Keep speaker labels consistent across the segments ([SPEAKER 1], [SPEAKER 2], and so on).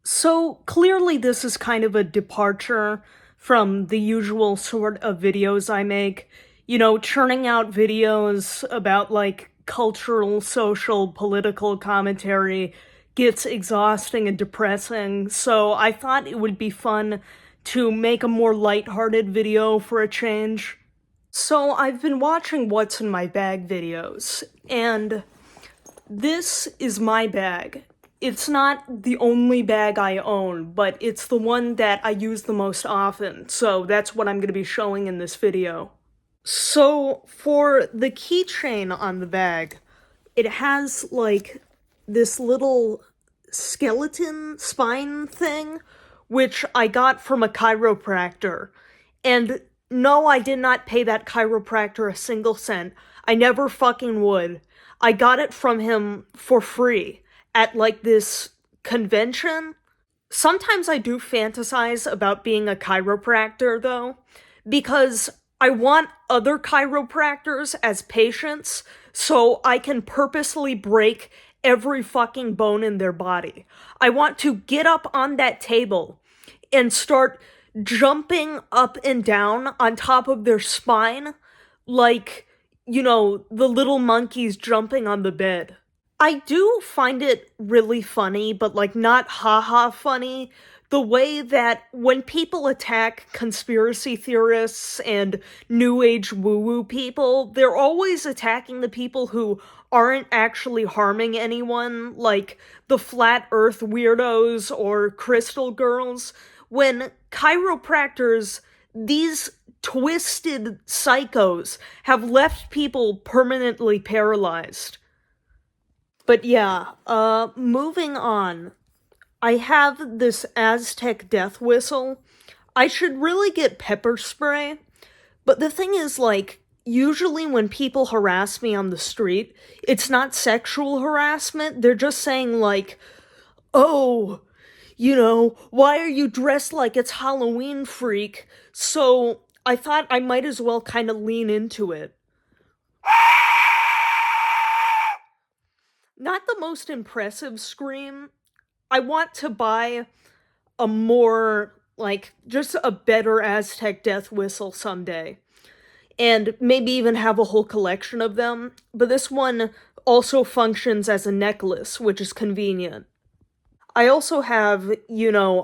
[SPEAKER 1] So clearly, this is kind of a departure from the usual sort of videos I make. Churning out videos about like cultural, social, political commentary gets exhausting and depressing. So I thought it would be fun to make a more lighthearted video for a change. So I've been watching What's in My Bag videos, and this is my bag. It's not the only bag I own, but it's the one that I use the most often, so that's what I'm going to be showing in this video. So, for the keychain on the bag, it has, like, this little skeleton spine thing, which I got from a chiropractor. And no, I did not pay that chiropractor a single cent. I never fucking would. I got it from him for free at like this convention. Sometimes I do fantasize about being a chiropractor though, because I want other chiropractors as patients so I can purposely break every fucking bone in their body. I want to get up on that table and start jumping up and down on top of their spine like, the little monkeys jumping on the bed. I do find it really funny, but like not haha funny, the way that when people attack conspiracy theorists and new age woo woo people, they're always attacking the people who aren't actually harming anyone, like the flat earth weirdos or crystal girls. When chiropractors, these twisted psychos, have left people permanently paralyzed. But yeah, moving on. I have this Aztec death whistle. I should really get pepper spray, but the thing is, like, usually when people harass me on the street, it's not sexual harassment, they're just saying, like, oh, why are you dressed like it's Halloween, freak? So I thought I might as well kind of lean into it. Not the most impressive scream. I want to buy a more, like, just a better Aztec death whistle someday. And maybe even have a whole collection of them. But this one also functions as a necklace, which is convenient. I also have,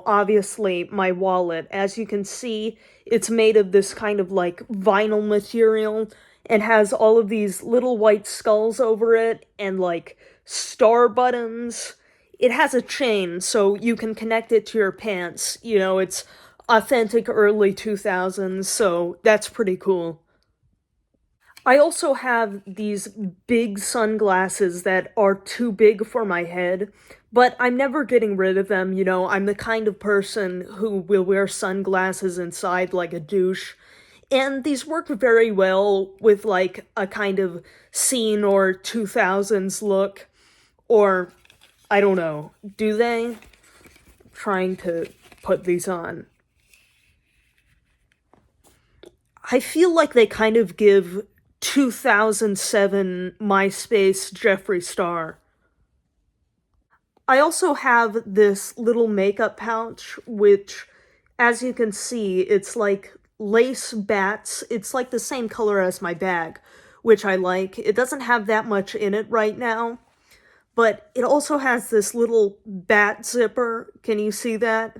[SPEAKER 1] obviously my wallet. As you can see, it's made of this kind of like vinyl material and has all of these little white skulls over it and like star buttons. It has a chain so you can connect it to your pants. It's authentic early 2000s, so that's pretty cool. I also have these big sunglasses that are too big for my head, but I'm never getting rid of them. I'm the kind of person who will wear sunglasses inside like a douche. And these work very well with like a kind of scene or 2000s look. Or, I don't know, do they? I'm trying to put these on. I feel like they kind of give 2007 MySpace Jeffree Star. I also have this little makeup pouch, which, as you can see, it's like lace bats. It's like the same color as my bag, which I like. It doesn't have that much in it right now, but it also has this little bat zipper. Can you see that?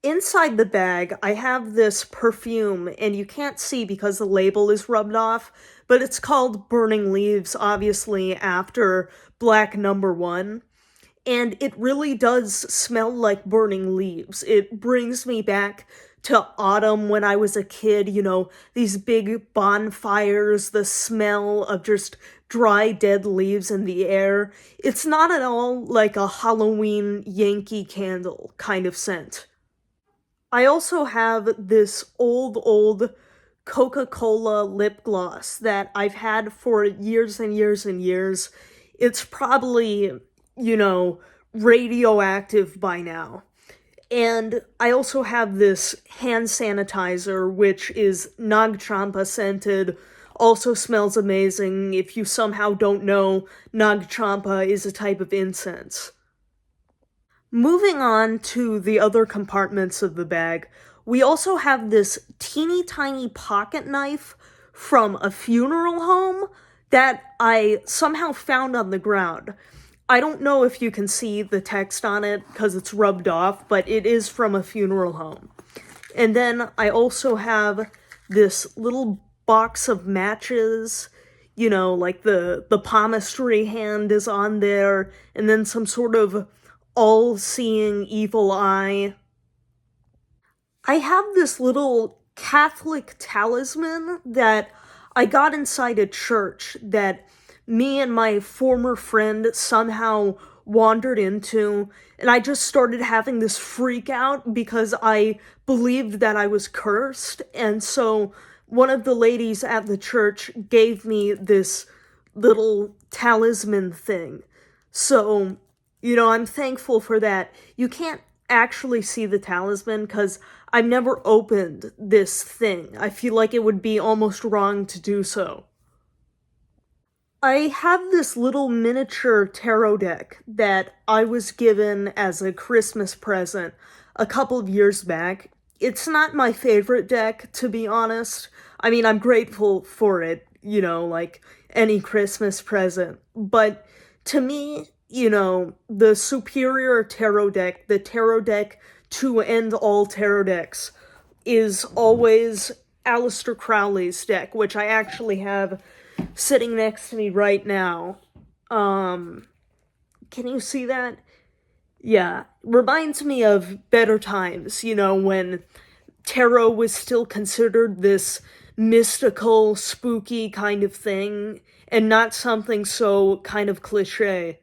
[SPEAKER 1] Inside the bag, I have this perfume, and you can't see because the label is rubbed off, but it's called Burning Leaves, obviously, after Black Number One. And it really does smell like burning leaves. It brings me back to autumn when I was a kid, these big bonfires, the smell of just dry, dead leaves in the air. It's not at all like a Halloween Yankee Candle kind of scent. I also have this old Coca-Cola lip gloss that I've had for years and years and years. It's probably, radioactive by now. And I also have this hand sanitizer, which is Nag Champa scented, also smells amazing. If you somehow don't know, Nag Champa is a type of incense. Moving on to the other compartments of the bag, we also have this teeny tiny pocket knife from a funeral home that I somehow found on the ground. I don't know if you can see the text on it because it's rubbed off, but it is from a funeral home. And then I also have this little box of matches, like the palmistry hand is on there, and then some sort of all-seeing evil eye. I have this little Catholic talisman that I got inside a church that me and my former friend somehow wandered into, and I just started having this freak out because I believed that I was cursed, and so one of the ladies at the church gave me this little talisman thing. So, I'm thankful for that. You can't actually see the talisman because I've never opened this thing. I feel like it would be almost wrong to do so. I have this little miniature tarot deck that I was given as a Christmas present a couple of years back. It's not my favorite deck, to be honest. I mean, I'm grateful for it, like any Christmas present. But to me, the superior tarot deck, the tarot deck to end all tarot decks, is always Aleister Crowley's deck, which I actually have sitting next to me right now. Can you see that? Yeah, reminds me of better times, when tarot was still considered this mystical, spooky kind of thing, and not something so kind of cliche.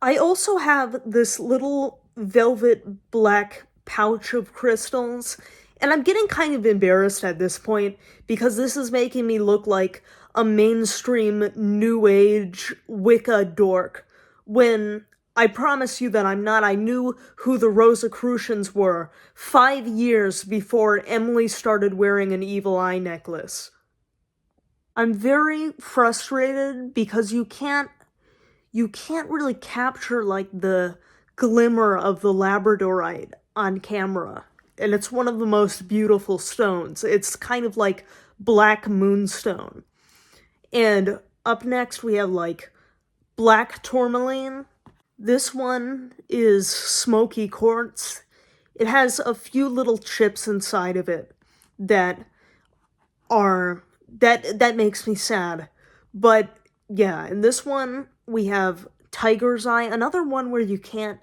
[SPEAKER 1] I also have this little velvet black pouch of crystals, and I'm getting kind of embarrassed at this point because this is making me look like a mainstream new age Wicca dork when I promise you that I'm not. I knew who the Rosicrucians were 5 years before Emily started wearing an evil eye necklace. I'm very frustrated because you can't really capture like the glimmer of the labradorite on camera. And it's one of the most beautiful stones. It's kind of like black moonstone. And up next we have like black tourmaline. This one is smoky quartz. It has a few little chips inside of it that that makes me sad. But yeah, in this one we have tiger's eye, another one where you can't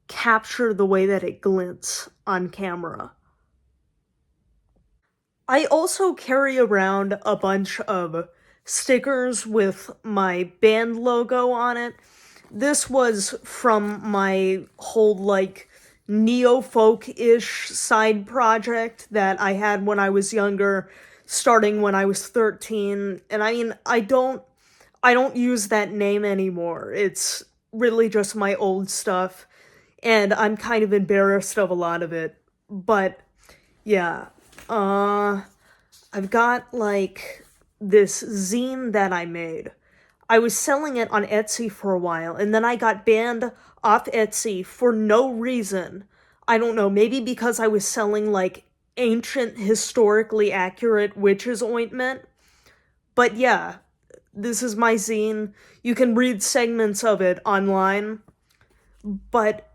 [SPEAKER 1] capture the way that it glints on camera. I also carry around a bunch of stickers with my band logo on it. This was from my whole, like, neo-folk-ish side project that I had when I was younger, starting when I was 13. And I mean, I don't use that name anymore. It's really just my old stuff, and I'm kind of embarrassed of a lot of it. But yeah, I've got like this zine that I made. I was selling it on Etsy for a while, and then I got banned off Etsy for no reason. I don't know, maybe because I was selling like ancient, historically accurate witch's ointment. But yeah, this is my zine. You can read segments of it online. But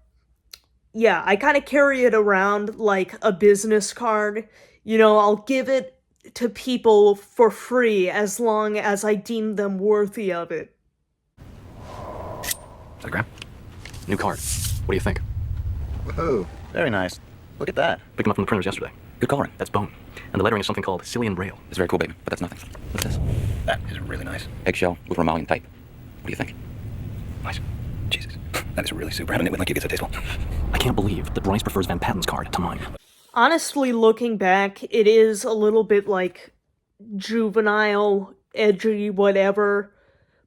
[SPEAKER 1] yeah, I kind of carry it around like a business card. I'll give it to people for free as long as I deem them worthy of it.
[SPEAKER 2] Graham? New card. What do you think?
[SPEAKER 3] Whoa, very nice. Look at that.
[SPEAKER 2] Picked them up from the printers yesterday.
[SPEAKER 3] Good coloring.
[SPEAKER 2] That's bone. And the lettering is something called Sicilian Braille.
[SPEAKER 3] It's very cool, baby, but that's nothing. What's this?
[SPEAKER 2] That is really nice.
[SPEAKER 3] Eggshell with Romalian type. What do you think?
[SPEAKER 2] Nice. Jesus. That is really super. Having it with like you gets so tasteful. I can't believe that Bryce prefers Van Patten's card to mine.
[SPEAKER 1] Honestly, looking back, it is a little bit like juvenile, edgy, whatever,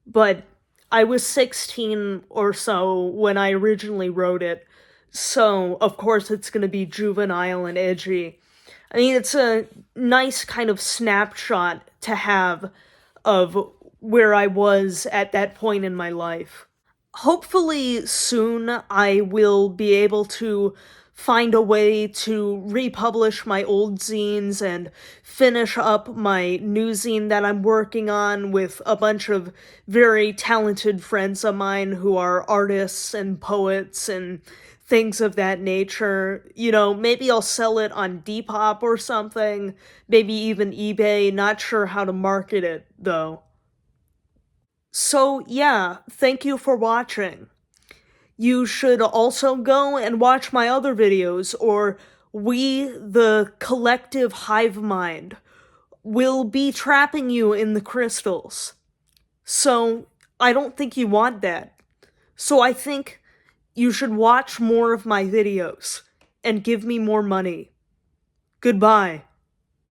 [SPEAKER 1] but I was 16 or so when I originally wrote it, so of course it's gonna be juvenile and edgy. I mean, it's a nice kind of snapshot to have of where I was at that point in my life. Hopefully soon I will be able to find a way to republish my old zines and finish up my new zine that I'm working on with a bunch of very talented friends of mine who are artists and poets and things of that nature. You know, maybe I'll sell it on Depop or something, maybe even eBay, not sure how to market it though. So, yeah, thank you for watching. You should also go and watch my other videos, or we, the collective hive mind, will be trapping you in the crystals. So, I don't think you want that. So, I think you should watch more of my videos and give me more money. Goodbye.